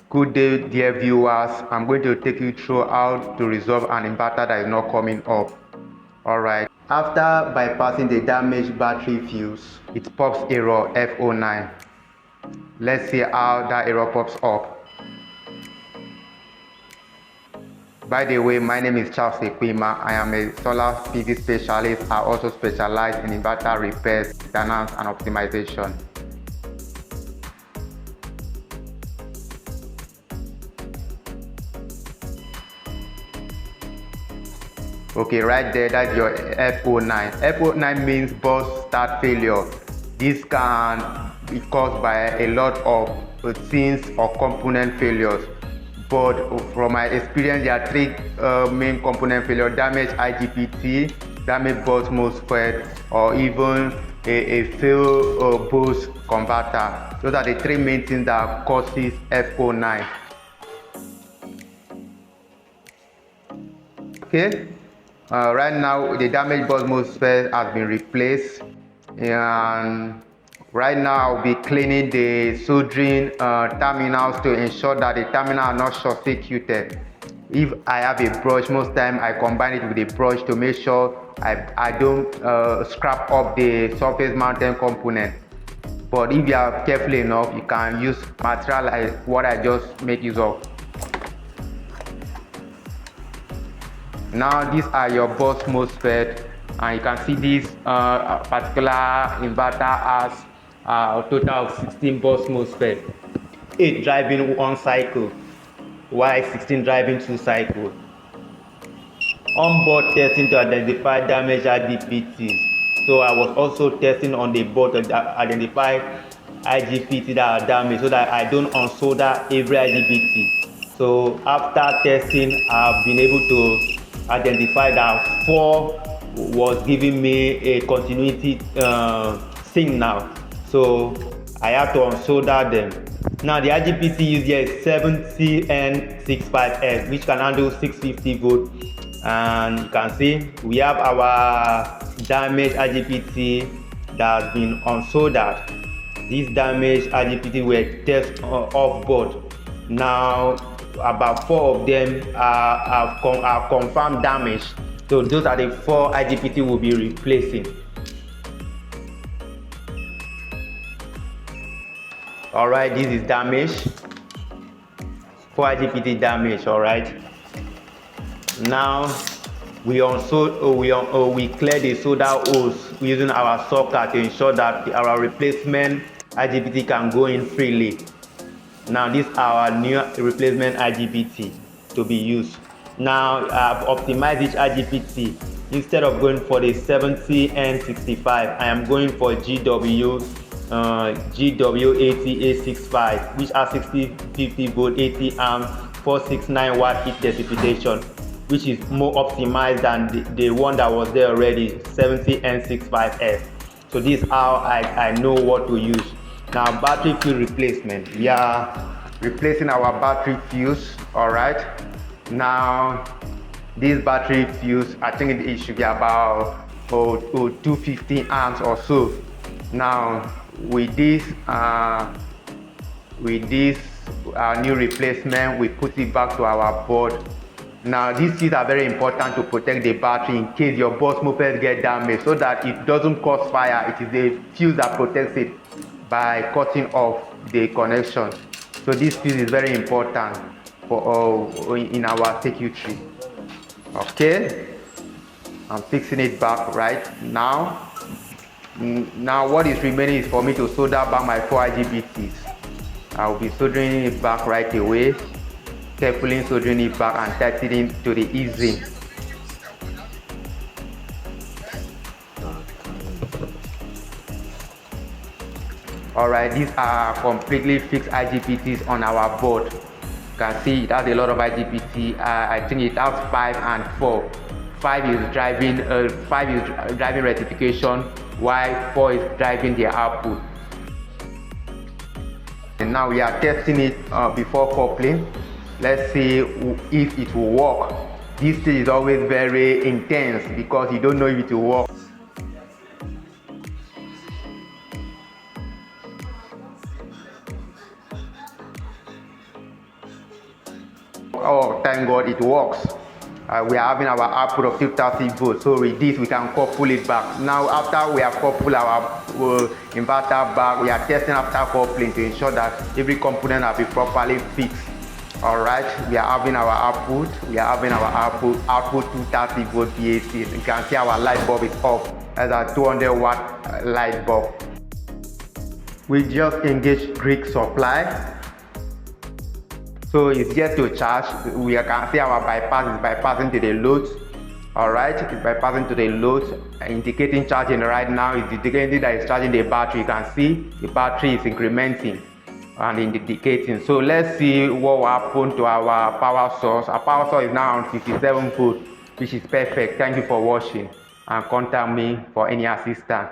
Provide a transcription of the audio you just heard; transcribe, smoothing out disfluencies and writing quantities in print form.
Good day, dear viewers. I'm going to take you through how to resolve an inverter that is not coming up. Alright, after bypassing the damaged battery fuse, it pops error F09. Let's see how that error pops up. By the way, my name is Charles Ekpima. I am a solar PV specialist. I also specialize in inverter repairs, maintenance, and optimization. Okay, right there, that's your F09. F09 means bus start failure. This can be caused by a lot of things or component failures. But from my experience, there are three main component failure: damaged IGBT, damaged bus MOSFET, or even a failed boost converter. Those are the three main things that causes F09. Okay. Right now the damaged bus MOSFET has been replaced, and right now I'll be cleaning the soldering terminals to ensure that the terminal are not short circuited. If I have a brush, most time I combine it with a brush to make sure I don't scrap up the surface mounted component. But if you are careful enough, you can use material like what I just made use of. Now these are your bus MOSFET, and you can see this particular inverter has a total of 16 bus MOSFET, 8 driving 1 cycle while 16 driving 2 cycles. On-board testing to identify damaged IGBTs. So I was also testing on the board to identify IGBT that are damaged so that I don't unsolder every IGBT. So after testing, I've been able to identify that 4 was giving me a continuity signal. So I have to unsolder them. Now the IGBT used here is 70N65S, which can handle 650 volts. And you can see we have our damaged IGBT that has been unsoldered. These damaged IGBT were tested off board. Now about 4 of them are confirmed damage. So those are the 4 IGBT we'll be replacing. Alright, this is damaged. 4 IGBT damage. Alright. Now we clear the solder holes using our socket to ensure that our replacement IGBT can go in freely. Now this is our new replacement IGBT to be used. Now I've optimized each IGBT. Instead of going for the 70N65, I am going for GW80A65, which has 6050 volt, 80 amp, 469 watt heat dissipation, which is more optimized than the one that was there already, 70N65S. So this is how I know what to use. Now battery fuse replacement. We are replacing our battery fuse. Alright. Now this battery fuse, I think it should be about 250 amps or so. Now with this new replacement, we put it back to our board. Now these fuses are very important to protect the battery in case your bus MOSFET get damaged, so that it doesn't cause fire. It is the fuse that protects it by cutting off the connection. So this fuse is very important for in our circuitry. Okay, I'm fixing it back right now. Now what is remaining is for me to solder back my 4 IGBTs. I will be soldering it back right away, carefully soldering it back and tightening to the easing. Alright, these are completely fixed IGBTs on our board. You can see it has a lot of IGBT. I think it has 5 and 4. 5 is driving rectification, while 4 is driving the output. And now we are testing it before coupling. Let's see if it will work. This stage is always very intense because you don't know if it will work. Oh, thank God it works. We are having our output of 230 volts. So with this, we can couple it back. Now, after we have coupled our inverter back, we are testing after coupling to ensure that every component has been properly fixed. All right, we are having our output. We are having our output 230 volt DC. You can see our light bulb is off. That's a 200 watt light bulb. We just engage grid supply. So it's yet to charge. We can see our bypass is bypassing to the load. Alright, it's bypassing to the load, indicating charging right now. It's indicating that it's charging the battery. You can see the battery is incrementing and indicating. So let's see what will happen to our power source. Our power source is now on 57 volts, which is perfect. Thank you for watching and contact me for any assistance.